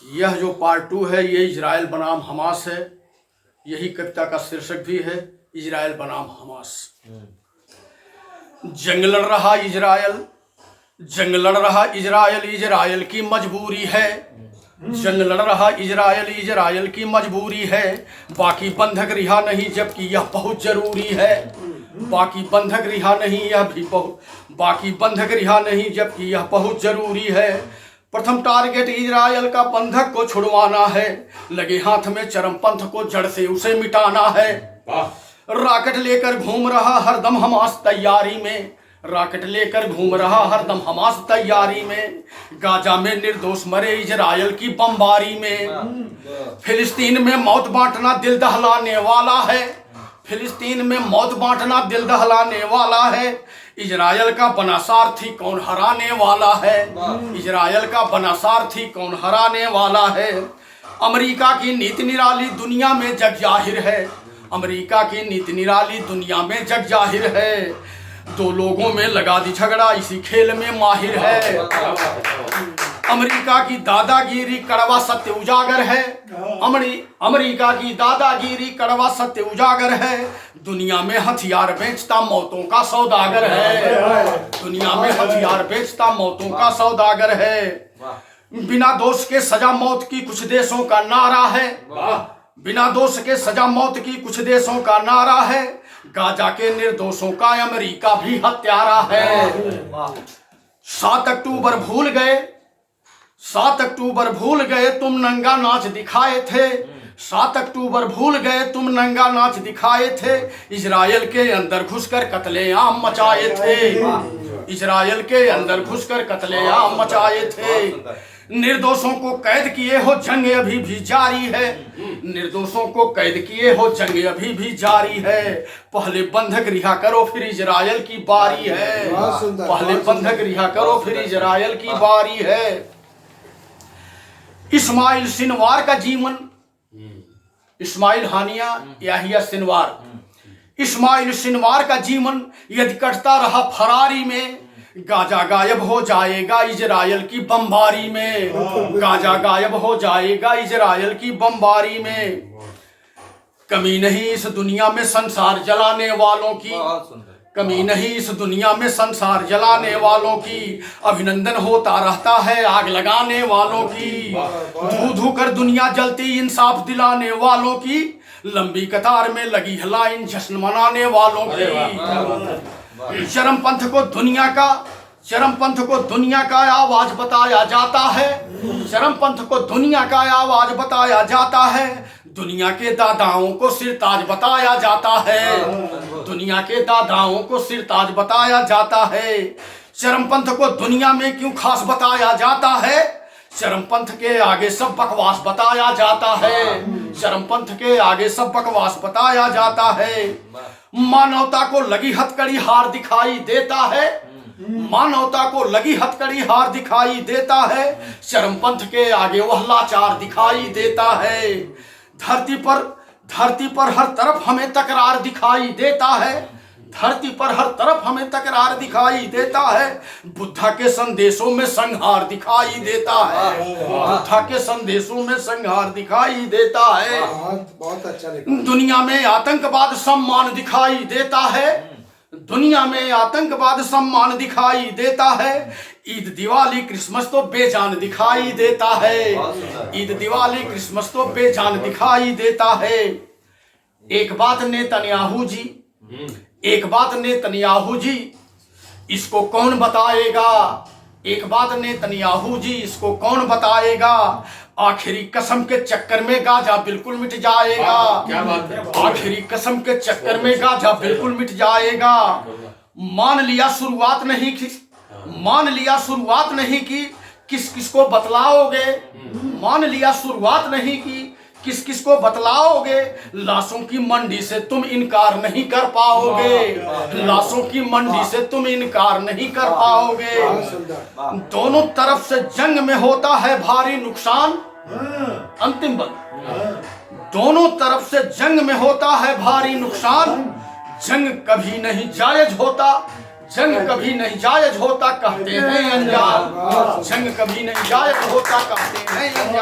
यह जो पार्ट 2 है ये इजराइल बनाम हमास है। यही कविता का शीर्षक भी है, इजराइल बनाम हमास। जंग लड़ रहा इजराइल, जंग लड़ रहा इजराइल, इजराइल की मजबूरी है। जंग लड़ रहा इजराइल, इजराइल की मजबूरी है। बाकी बंधक रिहा नहीं जबकि यह बहुत जरूरी है। बाकी बंधक रिहा नहीं, यह भी बहुत, बाकी बंधक रिहा नहीं जबकि यह बहुत जरूरी है। प्रथम टारगेट इजराइल का बंधक को छुड़वाना है। लगे हाथ में चरमपंथ को जड़ से उसे मिटाना है। रॉकेट लेकर घूम रहा हरदम हमास तैयारी में, रॉकेट लेकर घूम रहा हरदम हमास तैयारी में। गाजा में निर्दोष मरे इजराइल की बमबारी में। फिलिस्तीन में मौत बांटना दिल दहलाने वाला है। फिलिस्तीन में मौत बांटना दिल दहलाने वाला है। इजराइल का बना सारथी कौन हराने वाला है। इजराइल का बना सारथी कौन हराने वाला है। अमेरिका की नीति निराली दुनिया में जग जाहिर है। अमेरिका की नीति निराली दुनिया में जग जाहिर है। दो लोगों में लगा दी झगड़ा इसी खेल में माहिर है। अमेरिका की दादागिरी कड़वा सत्य उजागर है। अमेरिका की दादागिरी कड़वा सत्य उजागर है। दुनिया में हथियार बेचता मौतों का सौदागर है। दुनिया में हथियार बेचता मौतों का सौदागर है। बिना दोष के सजा मौत की कुछ देशों का नारा है। बिना दोष के सजा मौत की कुछ देशों का नारा है। गाजा के निर्दोषों का अमेरिका भी हत्यारा है। 7 अक्टूबर भूल गए, 7 अक्टूबर भूल गए तुम नंगा नाच दिखाए थे। 7 अक्टूबर भूल गए तुम नंगा नाच दिखाए थे। इजराइल के अंदर घुसकर कत्लेआम मचाए थे। इजराइल के अंदर घुसकर कत्लेआम मचाए थे। निर्दोषों को कैद किए हो जंग अभी भी जारी है। निर्दोषों को कैद किए हो जंग अभी भी जारी है। पहले बंधक रिहा करो फिर इजराइल की बारी है। पहले बंधक रिहा करो फिर इजराइल की बारी है। इस्माइल सिनवार का जीवन, इस्माइल हानिया याहिया सिनवार, इस्माइल सिनवार का जीवन यदि कटता रहा फरारी में, गाजा गायब हो जाएगा इजराइल की बमबारी में। गाजा गायब हो जाएगा इजराइल की बमबारी में। कमी नहीं इस दुनिया में संसार जलाने वालों की, कमी नहीं इस दुनिया में संसार जलाने वालों की। अभिनंदन होता रहता है आग लगाने वालों की। धू धू कर दुनिया जलती इंसाफ दिलाने वालों की। लंबी कतार में लगी है लाइन जश्न मनाने वालों की। चरमपंथ को दुनिया का, चरमपंथ को दुनिया का आवाज बताया जाता है। चरमपंथ को दुनिया का आवाज बताया जाता है। दुनिया के दादाओं को सिरताज बताया जाता है। दुनिया के दादाओं को सिरताज बताया जाता है। चरमपंथ को दुनिया में क्यों खास बताया जाता है। चरमपंथ के आगे सब बकवास बताया जाता है। चरमपंथ के आगे सब बकवास बताया जाता है। मानवता को लगी हथकड़ी हार दिखाई देता है। मानवता को लगी हथकड़ी हार दिखाई देता है। चरमपंथ के आगे वह लाचार दिखाई देता है। धरती पर हर तरफ हमें तकरार दिखाई देता है। धरती पर हर तरफ हमें तकरार दिखाई देता है। बुद्धा के संदेशों में संहार दिखाई देता है। बुद्धा के संदेशों में संहार दिखाई देता है। बहुत अच्छा लिखा। दुनिया में आतंकवाद सम्मान दिखाई देता है। दुनिया में आतंकवाद सम्मान दिखाई देता है। ईद दिवाली क्रिसमस तो बेजान दिखाई देता है। ईद दिवाली क्रिसमस तो बेजान दिखाई देता है। एक बात नेतन्याहू जी, एक बात नेतन्याहू जी, इसको कौन बताएगा। एक बात नेतन्याहू जी, इसको कौन बताएगा। आखिरी कसम के चक्कर में गाजा बिल्कुल मिट जाएगा। क्या बात है। आखिरी कसम के चक्कर में गाजा बिल्कुल मिट जाएगा। मान लिया शुरुआत नहीं की, मान लिया शुरुआत नहीं की, किस किस को बतलाओगे। मान लिया शुरुआत नहीं की, किस किस को बतलाओगे। लाशों की मंडी से तुम इनकार नहीं कर पाओगे। लाशों की मंडी से तुम इनकार नहीं कर पाओगे। दोनों तरफ से जंग में होता है भारी नुकसान। अंतिम बंद। दोनों तरफ से जंग में होता है भारी नुकसान। जंग कभी नहीं जायज होता, जंग कभी नहीं जायज होता कहते हैं अनजान। जंग कभी नहीं जायज होता कहते हैं अनजान।